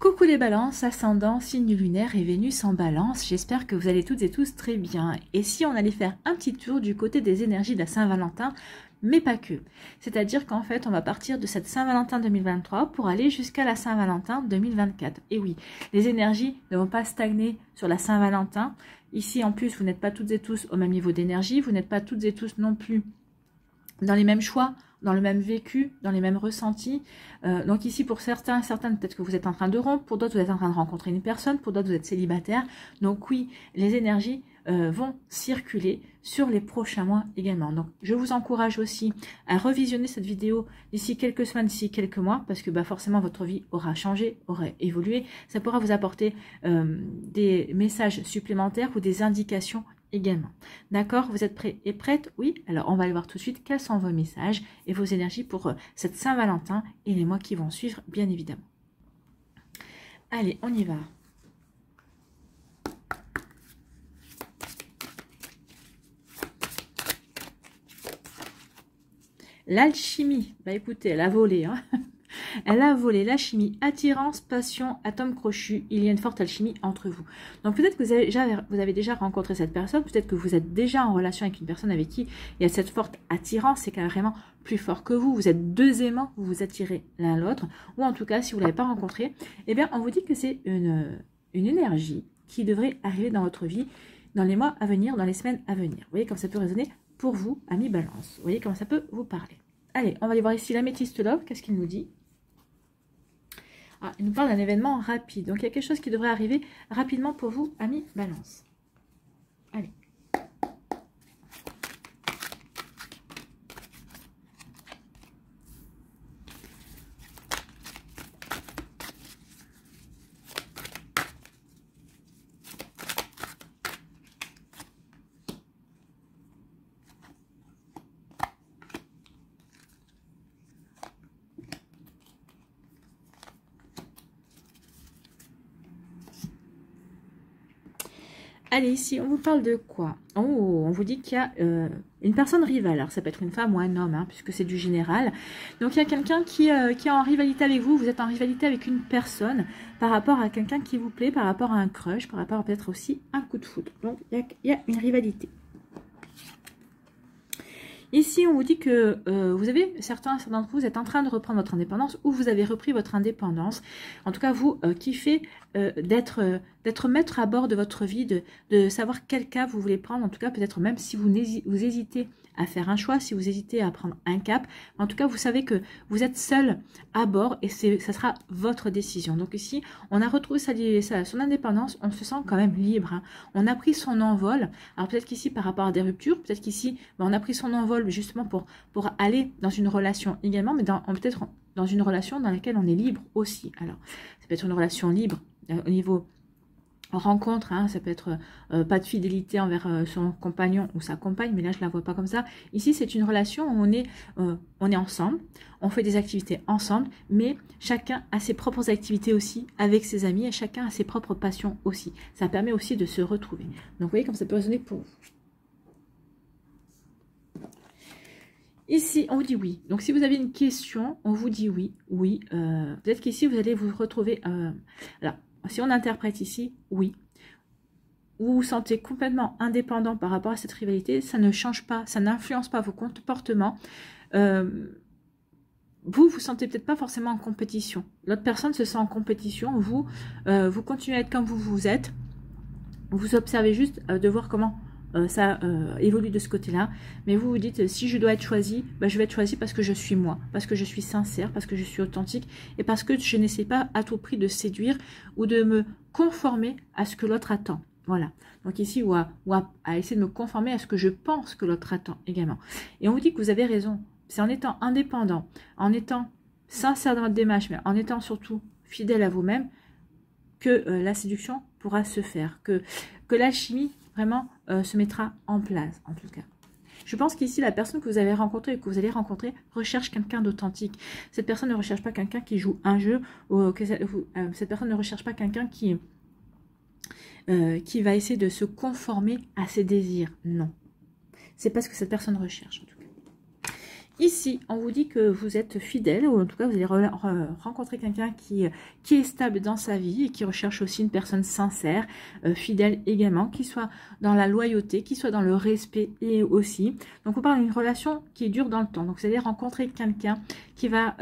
Coucou les balances, ascendant, signe lunaire et Vénus en balance, j'espère que vous allez toutes et tous très bien. Et si on allait faire un petit tour du côté des énergies de la Saint-Valentin, mais pas que. C'est-à-dire qu'en fait, on va partir de cette Saint-Valentin 2023 pour aller jusqu'à la Saint-Valentin 2024. Et oui, les énergies ne vont pas stagner sur la Saint-Valentin. Ici, en plus, vous n'êtes pas toutes et tous au même niveau d'énergie, vous n'êtes pas toutes et tous non plus dans les mêmes choix, dans le même vécu, dans les mêmes ressentis. Donc ici, pour certains, certaines, peut-être que vous êtes en train de rompre, pour d'autres, vous êtes en train de rencontrer une personne, pour d'autres, vous êtes célibataire. Donc oui, les énergies vont circuler sur les prochains mois également. Donc je vous encourage aussi à revisionner cette vidéo d'ici quelques semaines, d'ici quelques mois, parce que forcément, votre vie aura changé, aura évolué. Ça pourra vous apporter des messages supplémentaires ou des indications également. D'accord? Vous êtes prêts et prêtes? Oui? Alors, on va aller voir tout de suite quels sont vos messages et vos énergies pour cette Saint-Valentin et les mois qui vont suivre, bien évidemment. Allez, on y va. L'alchimie. Bah écoutez, elle a volé, hein. Elle a volé l'alchimie, attirance, passion, atome crochu. Il y a une forte alchimie entre vous. Donc peut-être que vous avez déjà rencontré cette personne, peut-être que vous êtes déjà en relation avec une personne avec qui il y a cette forte attirance, c'est carrément plus fort que vous. Vous êtes deux aimants, vous vous attirez l'un l'autre. Ou en tout cas, si vous ne l'avez pas rencontré, eh bien on vous dit que c'est une énergie qui devrait arriver dans votre vie dans les mois à venir, dans les semaines à venir. Vous voyez comme ça peut résonner pour vous, amis balance. Vous voyez comment ça peut vous parler. Allez, on va aller voir ici l'améthyste love, qu'est-ce qu'il nous dit? Ah, il nous parle d'un événement rapide. Donc, il y a quelque chose qui devrait arriver rapidement pour vous, amis balance. Allez. Allez, ici, on vous parle de quoi? Oh, on vous dit qu'il y a une personne rivale. Alors, ça peut être une femme ou un homme, hein, puisque c'est du général. Donc, il y a quelqu'un qui est en rivalité avec vous. Vous êtes en rivalité avec une personne par rapport à quelqu'un qui vous plaît, par rapport à un crush, par rapport à peut-être aussi un coup de foudre. Donc, il y a une rivalité. Ici, on vous dit que certains d'entre vous êtes en train de reprendre votre indépendance ou vous avez repris votre indépendance. En tout cas, vous kiffez d'être maître à bord de votre vie, de savoir quel cas vous voulez prendre. En tout cas, peut-être même si vous hésitez à faire un choix, si vous hésitez à prendre un cap. En tout cas, vous savez que vous êtes seul à bord et ça sera votre décision. Donc ici, on a retrouvé son indépendance, on se sent quand même libre. Hein. On a pris son envol. Alors peut-être qu'ici, par rapport à des ruptures, peut-être qu'ici, on a pris son envol justement pour aller dans une relation également, mais peut-être dans une relation dans laquelle on est libre aussi. Alors, ça peut être une relation libre au niveau rencontre, hein, ça peut être pas de fidélité envers son compagnon ou sa compagne, mais là je la vois pas comme ça. Ici c'est une relation où on est ensemble, on fait des activités ensemble, mais chacun a ses propres activités aussi avec ses amis et chacun a ses propres passions aussi. Ça permet aussi de se retrouver. Donc vous voyez comme ça peut résonner pour vous. Ici, on vous dit oui. Donc, si vous avez une question, on vous dit oui. Oui. Peut-être qu'ici, vous allez vous retrouver... alors, si on interprète ici, oui. Vous vous sentez complètement indépendant par rapport à cette rivalité. Ça ne change pas, ça n'influence pas vos comportements. Vous sentez peut-être pas forcément en compétition. L'autre personne se sent en compétition. Vous continuez à être comme vous êtes. Vous observez juste de voir comment... ça évolue de ce côté-là, mais vous vous dites si je dois être choisi, je vais être choisi parce que je suis moi, parce que je suis sincère, parce que je suis authentique et parce que je n'essaie pas à tout prix de séduire ou de me conformer à ce que l'autre attend. Voilà. Donc ici, ou à essayer de me conformer à ce que je pense que l'autre attend également. Et on vous dit que vous avez raison. C'est en étant indépendant, en étant sincère dans votre démarche, mais en étant surtout fidèle à vous-même que la séduction pourra se faire, que l'alchimie vraiment se mettra en place, en tout cas. Je pense qu'ici, la personne que vous avez rencontrée et que vous allez rencontrer recherche quelqu'un d'authentique. Cette personne ne recherche pas quelqu'un qui joue un jeu, ou cette personne ne recherche pas quelqu'un qui va essayer de se conformer à ses désirs. Non. C'est pas ce que cette personne recherche, en tout cas. Ici, on vous dit que vous êtes fidèle, ou en tout cas, vous allez rencontrer quelqu'un qui est stable dans sa vie et qui recherche aussi une personne sincère, fidèle également, qui soit dans la loyauté, qui soit dans le respect et aussi. Donc, on parle d'une relation qui dure dans le temps. Donc, vous allez rencontrer quelqu'un qui va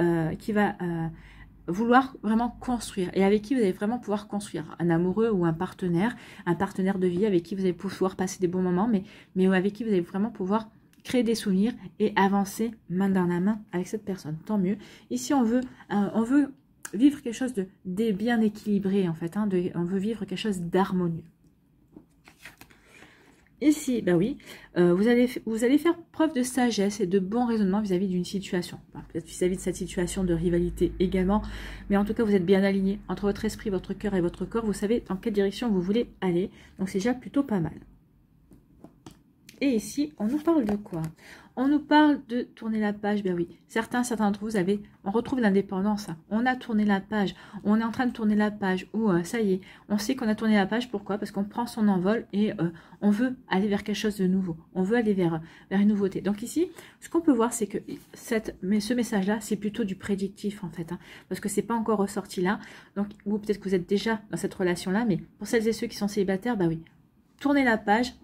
vouloir vraiment construire et avec qui vous allez vraiment pouvoir construire un amoureux ou un partenaire de vie avec qui vous allez pouvoir passer des bons moments, mais avec qui vous allez vraiment pouvoir créer des souvenirs et avancer main dans la main avec cette personne. Tant mieux. Ici, on veut vivre quelque chose de bien équilibré, en fait. Hein, on veut vivre quelque chose d'harmonieux. Ici, ben oui, vous allez faire preuve de sagesse et de bon raisonnement vis-à-vis d'une situation. Enfin, peut-être vis-à-vis de cette situation de rivalité également. Mais en tout cas, vous êtes bien aligné entre votre esprit, votre cœur et votre corps. Vous savez dans quelle direction vous voulez aller. Donc, c'est déjà plutôt pas mal. Et ici, on nous parle de quoi? On nous parle de tourner la page. Ben oui, certains d'entre vous on retrouve l'indépendance. On a tourné la page. On est en train de tourner la page. Ou ça y est, on sait qu'on a tourné la page. Pourquoi? Parce qu'on prend son envol et on veut aller vers quelque chose de nouveau. On veut aller vers une nouveauté. Donc ici, ce qu'on peut voir, c'est que ce message-là, c'est plutôt du prédictif en fait. Hein, parce que c'est pas encore ressorti là. Donc, ou peut-être que vous êtes déjà dans cette relation-là. Mais pour celles et ceux qui sont célibataires, ben oui, tournez la page.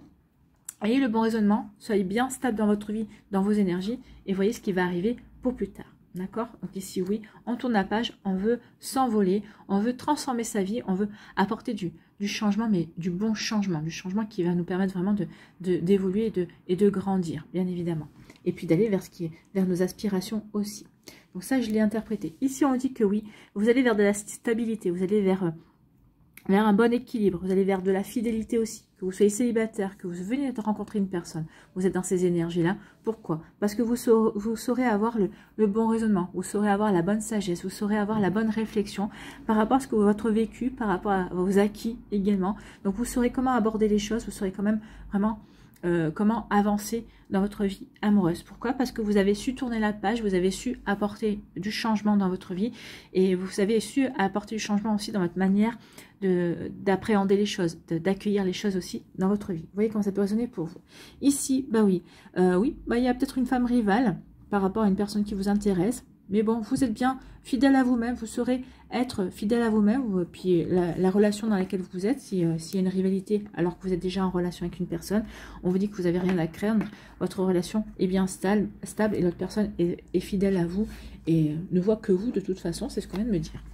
Ayez le bon raisonnement, soyez bien stable dans votre vie, dans vos énergies, et voyez ce qui va arriver pour plus tard. D'accord? Donc ici, oui, on tourne la page, on veut s'envoler, on veut transformer sa vie, on veut apporter du changement, mais du bon changement, du changement qui va nous permettre vraiment d'évoluer et de grandir, bien évidemment. Et puis d'aller vers nos aspirations aussi. Donc ça, je l'ai interprété. Ici, on dit que oui, vous allez vers de la stabilité, vous allez vers un bon équilibre, vous allez vers de la fidélité aussi, que vous soyez célibataire, que vous veniez de rencontrer une personne, vous êtes dans ces énergies-là. Pourquoi? Parce que vous saurez avoir le bon raisonnement, vous saurez avoir la bonne sagesse, vous saurez avoir la bonne réflexion par rapport à ce que votre vécu, par rapport à vos acquis également. Donc vous saurez comment aborder les choses, vous saurez quand même vraiment comment avancer dans votre vie amoureuse. Pourquoi? Parce que vous avez su tourner la page, vous avez su apporter du changement dans votre vie et vous avez su apporter du changement aussi dans votre manière d'appréhender les choses, d'accueillir les choses aussi dans votre vie. Vous voyez comment ça peut résonner pour vous. Ici, bah oui, il y a peut-être une femme rivale par rapport à une personne qui vous intéresse. Mais bon, vous êtes bien fidèle à vous-même, vous saurez être fidèle à vous-même, puis la relation dans laquelle vous êtes, s'il y a une rivalité alors que vous êtes déjà en relation avec une personne, on vous dit que vous n'avez rien à craindre, votre relation est bien stable et l'autre personne est fidèle à vous et ne voit que vous de toute façon, c'est ce qu'on vient de me dire.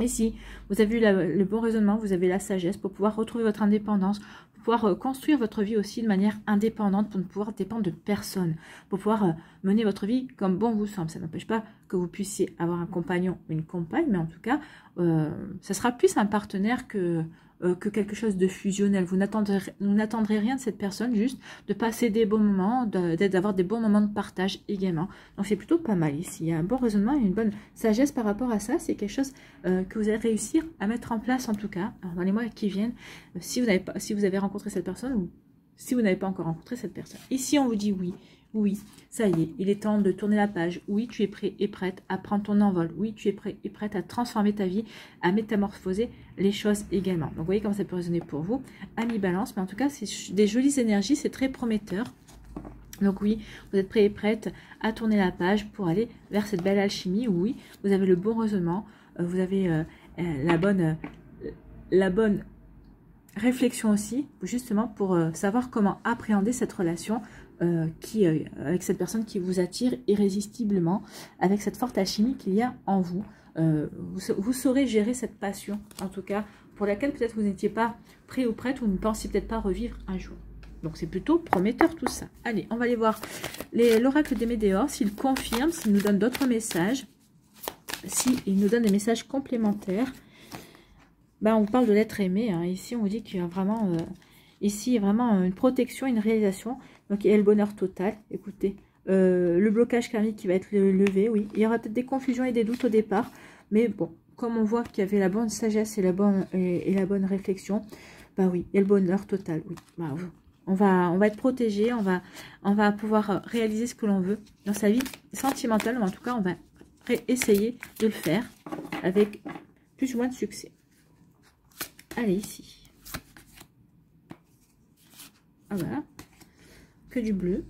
Ici, vous avez eu le bon raisonnement, vous avez la sagesse pour pouvoir retrouver votre indépendance, pour pouvoir construire votre vie aussi de manière indépendante, pour ne pouvoir dépendre de personne, pour pouvoir mener votre vie comme bon vous semble. Ça n'empêche pas que vous puissiez avoir un compagnon ou une compagne, mais en tout cas, ça sera plus un partenaire que quelque chose de fusionnel. Vous n'attendrez rien de cette personne, juste de passer des bons moments, d'avoir des bons moments de partage également. Donc c'est plutôt pas mal ici. Il y a un bon raisonnement et une bonne sagesse par rapport à ça. C'est quelque chose que vous allez réussir à mettre en place en tout cas dans les mois qui viennent, si vous avez rencontré cette personne ou si vous n'avez pas encore rencontré cette personne. Ici on vous dit oui. Oui, ça y est, il est temps de tourner la page. Oui, tu es prêt et prête à prendre ton envol. Oui, tu es prêt et prête à transformer ta vie, à métamorphoser les choses également. Donc, vous voyez comment ça peut résonner pour vous. Ami Balance, mais en tout cas, c'est des jolies énergies, c'est très prometteur. Donc oui, vous êtes prêt et prête à tourner la page pour aller vers cette belle alchimie. Oui, vous avez le bon raisonnement, vous avez la bonne réflexion aussi, justement pour savoir comment appréhender cette relation avec cette personne qui vous attire irrésistiblement, avec cette forte alchimie qu'il y a en vous. Vous saurez gérer cette passion, en tout cas, pour laquelle peut-être vous n'étiez pas prêt ou prête, ou ne pensiez peut-être pas revivre un jour. Donc c'est plutôt prometteur tout ça. Allez, on va aller voir l'oracle des Médéors, s'il confirme, s'il nous donne d'autres messages, s'il nous donne des messages complémentaires. On parle de l'être aimé, hein. Ici on dit qu'il y a vraiment... Ici, il y a vraiment une protection, une réalisation. Donc, il y a le bonheur total. Écoutez, le blocage karmique qui va être levé, oui. Il y aura peut-être des confusions et des doutes au départ. Mais bon, comme on voit qu'il y avait la bonne sagesse et la bonne réflexion, oui, il y a le bonheur total, oui. On va être protégé, on va pouvoir réaliser ce que l'on veut dans sa vie sentimentale. Mais en tout cas, on va essayer de le faire avec plus ou moins de succès. Allez, ici. Ah voilà, que du bleu.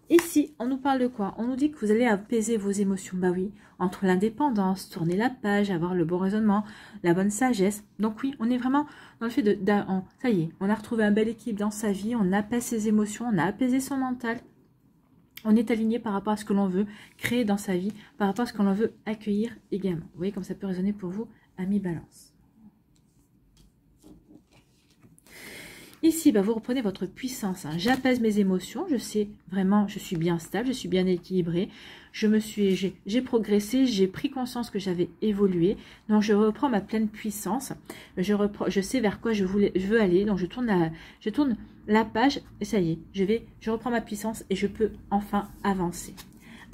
Ici, on nous parle de quoi? On nous dit que vous allez apaiser vos émotions. Bah oui, entre l'indépendance, tourner la page, avoir le bon raisonnement, la bonne sagesse. Donc oui, on est vraiment dans le fait de... ça y est, on a retrouvé un bel équilibre dans sa vie, on apaise ses émotions, on a apaisé son mental. On est aligné par rapport à ce que l'on veut créer dans sa vie, par rapport à ce que l'on veut accueillir également. Vous voyez comme ça peut résonner pour vous, amis Balance. Ici, bah, vous reprenez votre puissance. Hein. J'apaise mes émotions. Je sais vraiment, je suis bien stable, je suis bien équilibrée. J'ai progressé, j'ai pris conscience que j'avais évolué. Donc, je reprends ma pleine puissance. Je sais vers quoi je veux aller. Donc, je tourne la page et ça y est, je reprends ma puissance et je peux enfin avancer.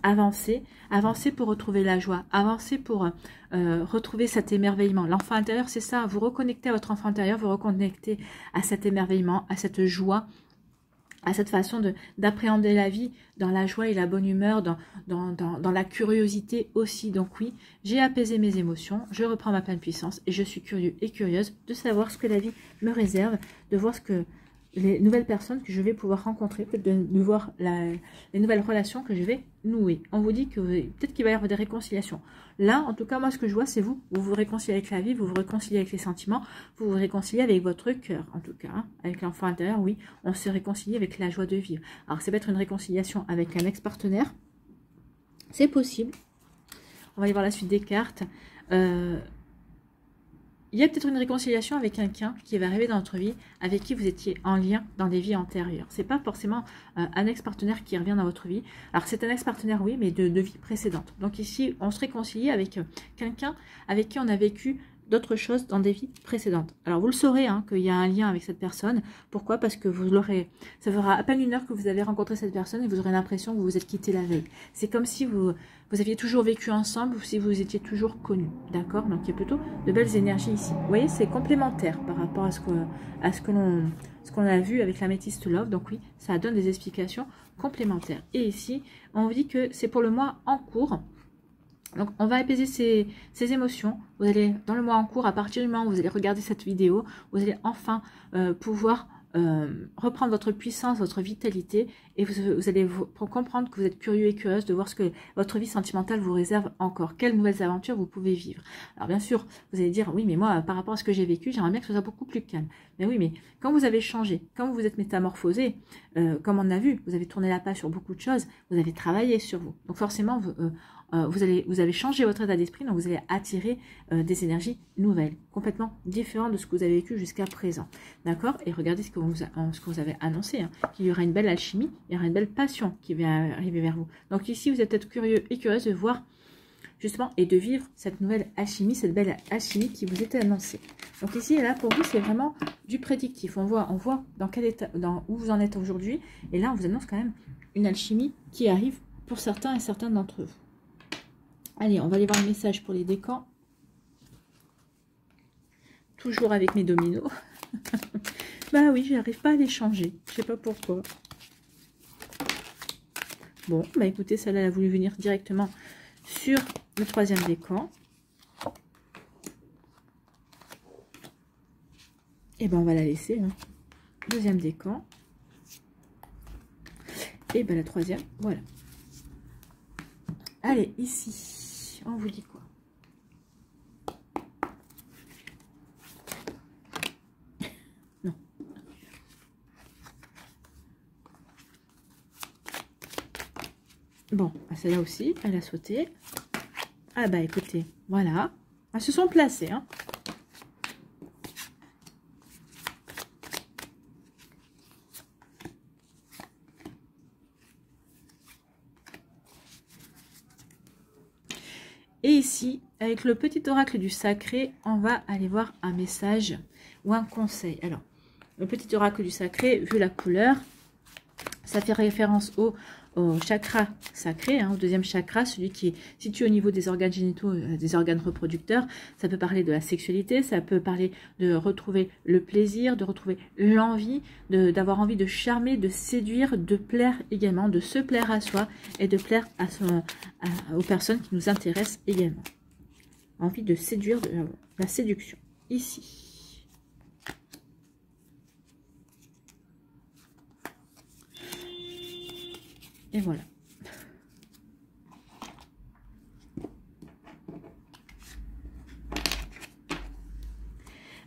Avancer pour retrouver la joie, avancer pour retrouver cet émerveillement. L'enfant intérieur, c'est ça, vous reconnectez à votre enfant intérieur, vous reconnectez à cet émerveillement, à cette joie, à cette façon d'appréhender la vie dans la joie et la bonne humeur, dans la curiosité aussi. Donc oui, j'ai apaisé mes émotions, je reprends ma pleine puissance et je suis curieux et curieuse de savoir ce que la vie me réserve, de voir ce que les nouvelles personnes que je vais pouvoir rencontrer, peut-être de voir les nouvelles relations que je vais nouer. On vous dit que peut-être qu'il va y avoir des réconciliations. Là, en tout cas, moi, ce que je vois, c'est vous. Vous vous réconciliez avec la vie, vous vous réconciliez avec les sentiments, vous vous réconciliez avec votre cœur, en tout cas. Hein. Avec l'enfant intérieur, oui, on se réconcilie avec la joie de vivre. Alors, ça peut être une réconciliation avec un ex-partenaire. C'est possible. On va aller voir la suite des cartes. Il y a peut-être une réconciliation avec quelqu'un qui va arriver dans notre vie, avec qui vous étiez en lien dans des vies antérieures. C'est pas forcément un ex-partenaire qui revient dans votre vie. Alors c'est un ex-partenaire, oui, mais de vie précédente. Donc ici, on se réconcilie avec quelqu'un avec qui on a vécu d'autres choses dans des vies précédentes. Alors vous le saurez hein, qu'il y a un lien avec cette personne. Pourquoi? Parce que vous l'aurez. Ça fera à peine 1 heure que vous avez rencontré cette personne et vous aurez l'impression que vous vous êtes quitté la veille. C'est comme si vous aviez toujours vécu ensemble ou si vous étiez toujours connus. D'accord? Donc il y a plutôt de belles énergies ici. Vous voyez, c'est complémentaire par rapport à ce qu'on a vu avec l'améthyste love. Donc oui, ça donne des explications complémentaires. Et ici, on vous dit que c'est pour le mois en cours. Donc, on va apaiser ces émotions. Vous allez, dans le mois en cours, à partir du moment où vous allez regarder cette vidéo, vous allez enfin pouvoir reprendre votre puissance, votre vitalité, et vous allez comprendre que vous êtes curieux et curieuse de voir ce que votre vie sentimentale vous réserve encore. Quelles nouvelles aventures vous pouvez vivre. Alors, bien sûr, vous allez dire, oui, mais moi, par rapport à ce que j'ai vécu, j'aimerais bien que ce soit beaucoup plus calme. Mais oui, mais quand vous avez changé, quand vous vous êtes métamorphosé, comme on a vu, vous avez tourné la page sur beaucoup de choses, vous avez travaillé sur vous. Donc, forcément, vous avez changé votre état d'esprit, donc vous allez attirer des énergies nouvelles, complètement différentes de ce que vous avez vécu jusqu'à présent. D'accord? Et regardez ce que vous avez annoncé, hein, qu'il y aura une belle alchimie, il y aura une belle passion qui va arriver vers vous. Donc ici, vous êtes peut-être curieux et curieuse de voir justement et de vivre cette nouvelle alchimie, cette belle alchimie qui vous était annoncée. Donc ici et là, pour vous, c'est vraiment du prédictif. On voit dans quel état, où vous en êtes aujourd'hui. Et là, on vous annonce quand même une alchimie qui arrive pour certains et certaines d'entre vous. Allez, on va aller voir le message pour les décans. Toujours avec mes dominos. Bah oui, j'arrive pas à les changer. Je sais pas pourquoi. Bon, bah écoutez, celle-là, elle a voulu venir directement sur le 3e décan. Et ben on va la laisser. Hein. 2e décan. Et ben la 3e, voilà. Allez, ici. On vous dit quoi? Non. Bon, celle-là aussi, elle a sauté. Ah bah écoutez, voilà. Elles se sont placées. Hein. Et ici, avec le petit oracle du sacré, on va aller voir un message ou un conseil. Alors, le petit oracle du sacré, vu la couleur, ça fait référence au chakra sacré, hein, au 2e chakra, celui qui est situé au niveau des organes génitaux, des organes reproducteurs. Ça peut parler de la sexualité, ça peut parler de retrouver le plaisir, de retrouver l'envie, d'avoir envie de charmer, de séduire, de plaire également, de se plaire à soi et de plaire aux personnes qui nous intéressent également. Envie de séduire, de la séduction. Ici. Et voilà.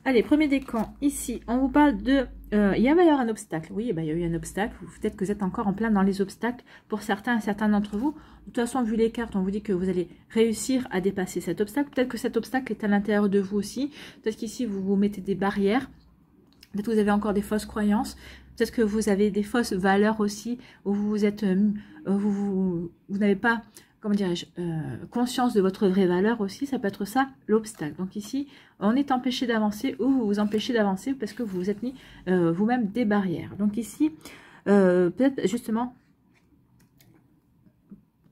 Allez, premier décan, ici, on vous parle de... il va y avoir un obstacle. Oui, bah, il y a eu un obstacle. Peut-être que vous êtes encore en plein dans les obstacles pour certains d'entre vous. De toute façon, vu les cartes, on vous dit que vous allez réussir à dépasser cet obstacle. Peut-être que cet obstacle est à l'intérieur de vous aussi. Peut-être qu'ici, vous vous mettez des barrières. Peut-être que vous avez encore des fausses croyances. Peut-être que vous avez des fausses valeurs aussi, où vous êtes... vous n'avez pas... comment dirais-je, conscience de votre vraie valeur aussi, ça peut être ça, l'obstacle. Donc ici, on est empêché d'avancer ou vous vous empêchez d'avancer parce que vous vous êtes mis vous-même des barrières. Donc ici, peut-être justement,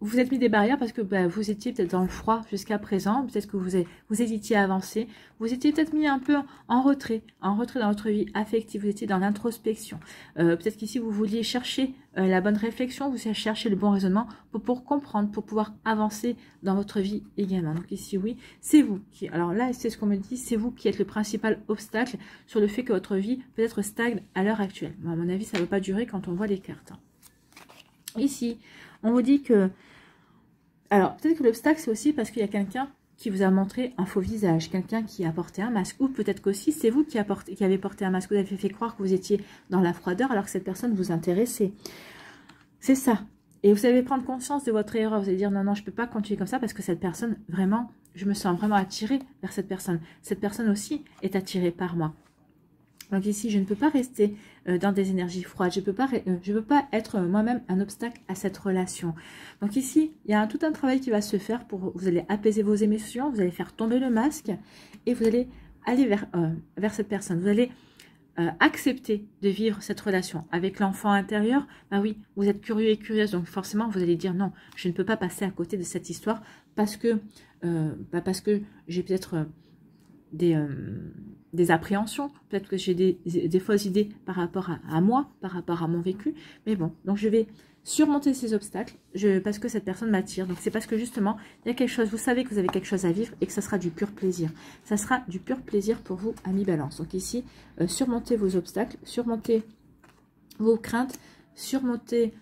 vous êtes mis des barrières parce que vous étiez peut-être dans le froid jusqu'à présent, peut-être que vous hésitiez à avancer, vous étiez peut-être mis un peu en retrait dans votre vie affective, vous étiez dans l'introspection. Peut-être qu'ici vous vouliez chercher la bonne réflexion, vous cherchez le bon raisonnement pour comprendre, pour pouvoir avancer dans votre vie également. Donc ici oui, c'est vous qui, alors là c'est ce qu'on me dit, c'est vous qui êtes le principal obstacle sur le fait que votre vie peut-être stagne à l'heure actuelle. Bon, à mon avis ça ne va pas durer quand on voit les cartes. Ici, on vous dit que... Alors, peut-être que l'obstacle, c'est aussi parce qu'il y a quelqu'un qui vous a montré un faux visage, quelqu'un qui a porté un masque, ou peut-être qu'aussi c'est vous qui avez porté un masque, vous avez fait croire que vous étiez dans la froideur alors que cette personne vous intéressait. C'est ça. Et vous allez prendre conscience de votre erreur, vous allez dire non, non, je ne peux pas continuer comme ça parce que cette personne, vraiment, je me sens vraiment attirée vers cette personne. Cette personne aussi est attirée par moi. Donc ici, je ne peux pas rester dans des énergies froides. Je ne peux pas être moi-même un obstacle à cette relation. Donc ici, il y a tout un travail qui va se faire pour... Vous allez apaiser vos émotions, vous allez faire tomber le masque et vous allez aller vers cette personne. Vous allez accepter de vivre cette relation. Avec l'enfant intérieur, bah oui, vous êtes curieux et curieuse. Donc forcément, vous allez dire non, je ne peux pas passer à côté de cette histoire parce que j'ai peut-être... des appréhensions, peut-être que j'ai des fausses idées par rapport à moi, par rapport à mon vécu, mais bon, donc je vais surmonter ces obstacles parce que cette personne m'attire, donc c'est parce que justement, il y a quelque chose, vous savez que vous avez quelque chose à vivre et que ça sera du pur plaisir, ça sera du pur plaisir pour vous, amis Balance. Donc ici, surmontez vos obstacles, surmontez vos craintes, surmontez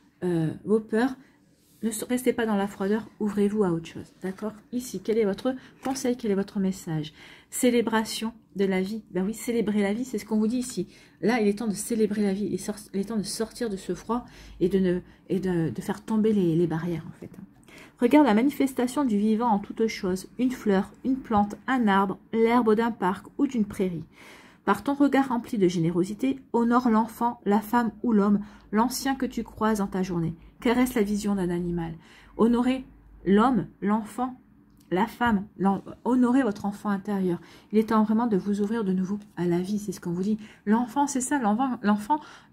vos peurs. Ne restez pas dans la froideur, ouvrez-vous à autre chose, d'accord? Ici, quel est votre conseil, quel est votre message? Célébration de la vie. Ben oui, célébrer la vie, c'est ce qu'on vous dit ici. Là, il est temps de célébrer la vie, il est temps de sortir de ce froid et de faire tomber les barrières, en fait. Regarde la manifestation du vivant en toutes choses, une fleur, une plante, un arbre, l'herbe d'un parc ou d'une prairie. Par ton regard rempli de générosité, honore l'enfant, la femme ou l'homme, l'ancien que tu croises dans ta journée. Caresse la vision d'un animal. Honorez l'homme, l'enfant, la femme. Honorez votre enfant intérieur. Il est temps vraiment de vous ouvrir de nouveau à la vie, c'est ce qu'on vous dit. L'enfant, c'est ça,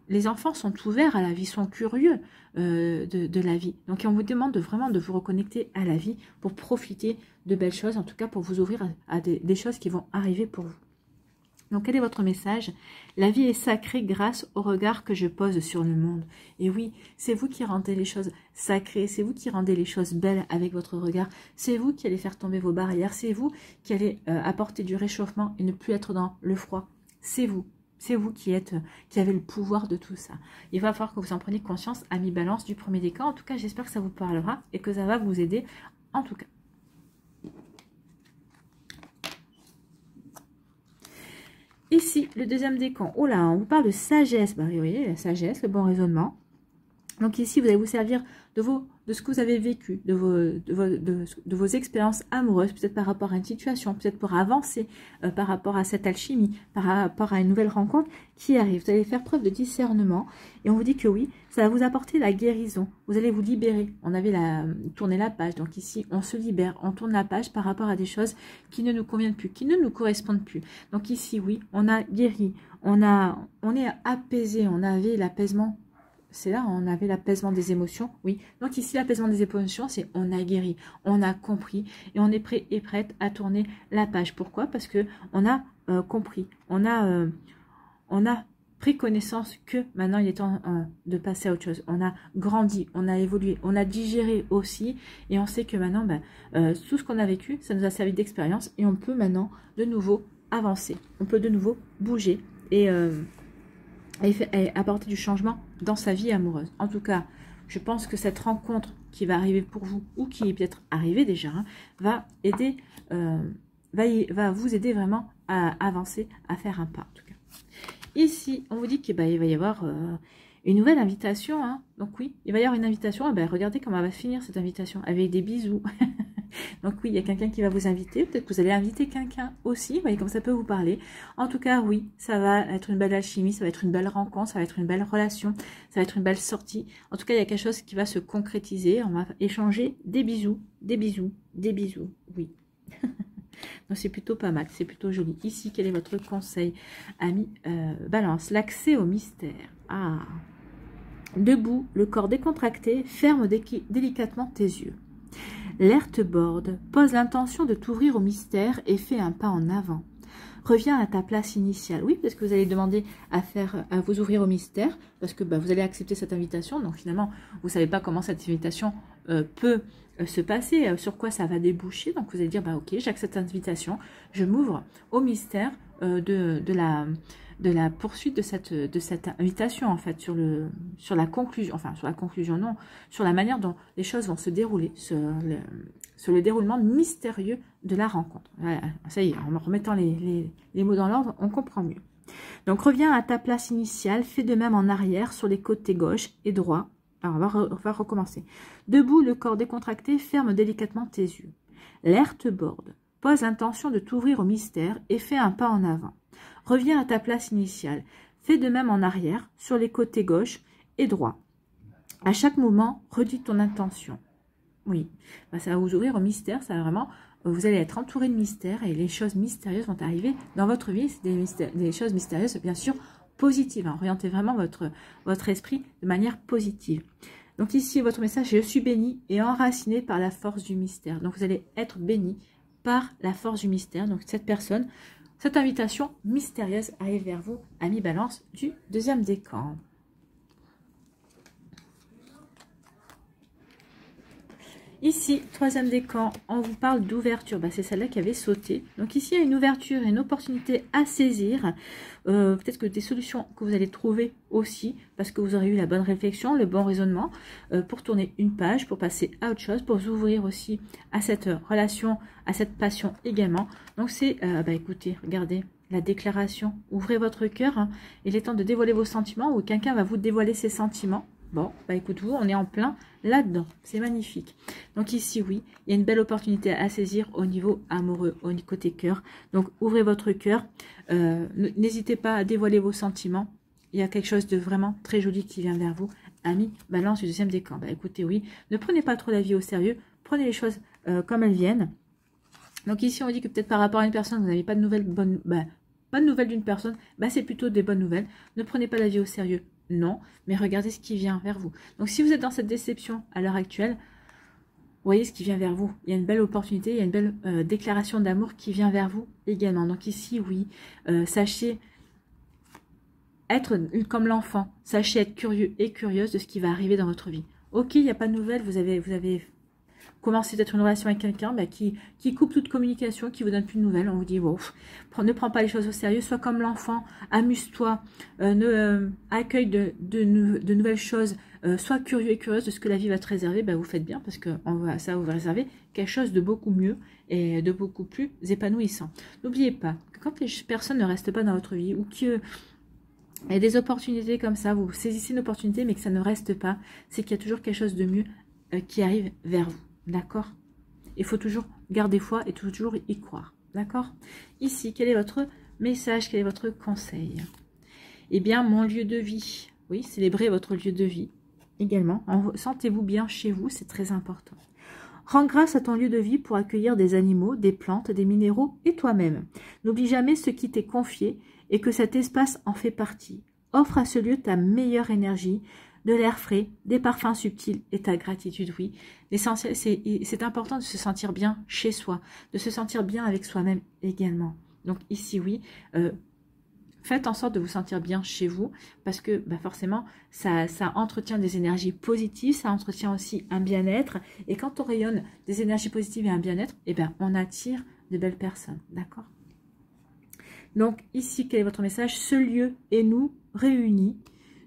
les enfants sont ouverts à la vie, sont curieux de la vie. Donc on vous demande vraiment de vous reconnecter à la vie pour profiter de belles choses, en tout cas pour vous ouvrir à des choses qui vont arriver pour vous. Donc, quel est votre message? La vie est sacrée grâce au regard que je pose sur le monde. Et oui, c'est vous qui rendez les choses sacrées, c'est vous qui rendez les choses belles avec votre regard, c'est vous qui allez faire tomber vos barrières, c'est vous qui allez apporter du réchauffement et ne plus être dans le froid. C'est vous qui avez le pouvoir de tout ça. Il va falloir que vous en preniez conscience, amis Balance, du premier décan. En tout cas, j'espère que ça vous parlera et que ça va vous aider en tout cas. Ici, le deuxième décan. Oh là, on vous parle de sagesse. Bah oui, vous voyez, la sagesse, le bon raisonnement. Donc ici, vous allez vous servir de ce que vous avez vécu, de vos expériences amoureuses, peut-être par rapport à une situation, peut-être pour avancer par rapport à cette alchimie, par rapport à une nouvelle rencontre qui arrive. Vous allez faire preuve de discernement et on vous dit que oui, ça va vous apporter la guérison. Vous allez vous libérer. On avait tourné la page, donc ici, on se libère, on tourne la page par rapport à des choses qui ne nous conviennent plus, qui ne nous correspondent plus. Donc ici, oui, on a guéri, on est apaisé, on avait l'apaisement. C'est là, on avait l'apaisement des émotions, oui. Donc ici, l'apaisement des émotions, c'est on a guéri, on a compris et on est prêt et prête à tourner la page. Pourquoi? Parce que on a compris, on a pris connaissance que maintenant il est temps de passer à autre chose. On a grandi, on a évolué, on a digéré aussi et on sait que maintenant, tout ce qu'on a vécu, ça nous a servi d'expérience et on peut maintenant de nouveau avancer. On peut de nouveau bouger et apporter du changement dans sa vie amoureuse. En tout cas, je pense que cette rencontre qui va arriver pour vous, ou qui est peut-être arrivée déjà, hein, va aider, va vous aider vraiment à avancer, à faire un pas en tout cas. Ici, on vous dit qu'il va y avoir une nouvelle invitation. Hein. Donc oui, il va y avoir une invitation. Regardez comment elle va finir cette invitation, avec des bisous. Donc oui, il y a quelqu'un qui va vous inviter. Peut-être que vous allez inviter quelqu'un aussi. Vous voyez comme ça peut vous parler. En tout cas, oui, ça va être une belle alchimie. Ça va être une belle rencontre. Ça va être une belle relation. Ça va être une belle sortie. En tout cas, il y a quelque chose qui va se concrétiser. On va échanger des bisous, des bisous, des bisous. Oui. Donc c'est plutôt pas mal. C'est plutôt joli. Ici, quel est votre conseil, ami Balance? L'accès au mystère. Ah. Debout, le corps décontracté, ferme délicatement tes yeux. L'air te borde, pose l'intention de t'ouvrir au mystère et fais un pas en avant. Reviens à ta place initiale. Oui, parce que vous allez demander à vous ouvrir au mystère, parce que vous allez accepter cette invitation. Donc finalement, vous ne savez pas comment cette invitation peut se passer, sur quoi ça va déboucher. Donc vous allez dire, ok, j'accepte cette invitation, je m'ouvre au mystère de la poursuite de cette invitation, en fait, sur la conclusion, enfin sur la conclusion non, sur la manière dont les choses vont se dérouler, sur le déroulement mystérieux de la rencontre. Voilà, ça y est, en remettant les mots dans l'ordre, on comprend mieux. Donc reviens à ta place initiale, fais de même en arrière, sur les côtés gauche et droit. Alors on va recommencer. Debout, le corps décontracté, ferme délicatement tes yeux. L'air te borde, pose l'intention de t'ouvrir au mystère et fais un pas en avant. Reviens à ta place initiale. Fais de même en arrière, sur les côtés gauche et droit. À chaque moment, redis ton intention. Oui, ça va vous ouvrir au mystère. Ça va vraiment, vous allez être entouré de mystères et les choses mystérieuses vont arriver dans votre vie. C'est des choses mystérieuses, bien sûr, positives. Hein. Orientez vraiment votre esprit de manière positive. Donc ici, votre message, je suis béni et enraciné par la force du mystère. Donc vous allez être béni par la force du mystère. Donc cette personne... Cette invitation mystérieuse arrive vers vous, ami Balance, du deuxième décan. Ici, troisième décan, on vous parle d'ouverture. C'est celle-là qui avait sauté. Donc ici, il y a une ouverture et une opportunité à saisir. Peut-être que des solutions que vous allez trouver aussi, parce que vous aurez eu la bonne réflexion, le bon raisonnement, pour tourner une page, pour passer à autre chose, pour vous ouvrir aussi à cette relation, à cette passion également. Donc c'est, écoutez, regardez la déclaration. Ouvrez votre cœur. Hein. Il est temps de dévoiler vos sentiments ou quelqu'un va vous dévoiler ses sentiments. Bon, écoute-vous, on est en plein là-dedans. C'est magnifique. Donc ici, oui, il y a une belle opportunité à saisir au niveau amoureux, au côté cœur. Donc, ouvrez votre cœur. N'hésitez pas à dévoiler vos sentiments. Il y a quelque chose de vraiment très joli qui vient vers vous. Ami, Balance du deuxième décan. Écoutez, oui, ne prenez pas trop la vie au sérieux. Prenez les choses comme elles viennent. Donc ici, on dit que peut-être par rapport à une personne, vous n'avez pas de nouvelles bonnes... pas de nouvelles d'une personne, c'est plutôt des bonnes nouvelles. Ne prenez pas la vie au sérieux. Non, mais regardez ce qui vient vers vous. Donc, si vous êtes dans cette déception à l'heure actuelle, voyez ce qui vient vers vous. Il y a une belle opportunité, il y a une belle déclaration d'amour qui vient vers vous également. Donc ici, oui, sachez être comme l'enfant. Sachez être curieux et curieuse de ce qui va arriver dans votre vie. Ok, il n'y a pas de nouvelles, vous avez commencé peut-être une relation avec quelqu'un qui coupe toute communication, qui vous donne plus de nouvelles. On vous dit, wow, ne prends pas les choses au sérieux, sois comme l'enfant, amuse-toi, accueille de nouvelles choses, sois curieux et curieuse de ce que la vie va te réserver. Vous faites bien parce que ça vous va réserver quelque chose de beaucoup mieux et de beaucoup plus épanouissant. N'oubliez pas que quand les personnes ne restent pas dans votre vie ou qu'il y a des opportunités comme ça, vous saisissez une opportunité mais que ça ne reste pas, c'est qu'il y a toujours quelque chose de mieux qui arrive vers vous. D'accord? Il faut toujours garder foi et toujours y croire. D'accord? Ici, quel est votre message? Quel est votre conseil? Eh bien, mon lieu de vie. Oui, célébrez votre lieu de vie également. Sentez-vous bien chez vous, c'est très important. Rends grâce à ton lieu de vie pour accueillir des animaux, des plantes, des minéraux et toi-même. N'oublie jamais ce qui t'est confié et que cet espace en fait partie. Offre à ce lieu ta meilleure énergie, de l'air frais, des parfums subtils et ta gratitude, oui. L'essentiel, c'est important de se sentir bien chez soi, de se sentir bien avec soi-même également. Donc ici, oui, faites en sorte de vous sentir bien chez vous parce que forcément, ça entretient des énergies positives, ça entretient aussi un bien-être. Et quand on rayonne des énergies positives et un bien-être, on attire de belles personnes, d'accord? Donc ici, quel est votre message? Ce lieu et nous réunis,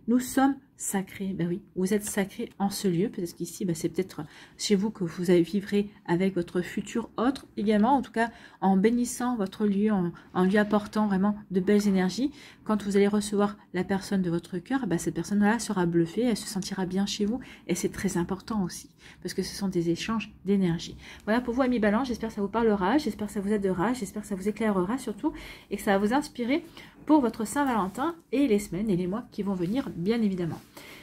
nous sommes sacré. Ben oui, vous êtes sacré en ce lieu. Peut-être qu'ici, ben c'est peut-être chez vous que vous allez vivrez avec votre futur autre également. En tout cas, en bénissant votre lieu, en lui apportant vraiment de belles énergies. Quand vous allez recevoir la personne de votre cœur, ben cette personne-là sera bluffée, elle se sentira bien chez vous. Et c'est très important aussi, parce que ce sont des échanges d'énergie. Voilà pour vous, amis Balance. J'espère que ça vous parlera, j'espère que ça vous aidera, j'espère que ça vous éclairera surtout, et que ça va vous inspirer pour votre Saint-Valentin et les semaines et les mois qui vont venir, bien évidemment.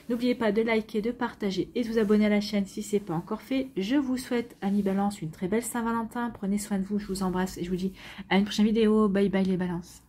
N'oubliez pas de liker, de partager et de vous abonner à la chaîne si ce n'est pas encore fait. Je vous souhaite, amis Balance, une très belle Saint-Valentin. Prenez soin de vous, je vous embrasse et je vous dis à une prochaine vidéo. Bye bye les Balances.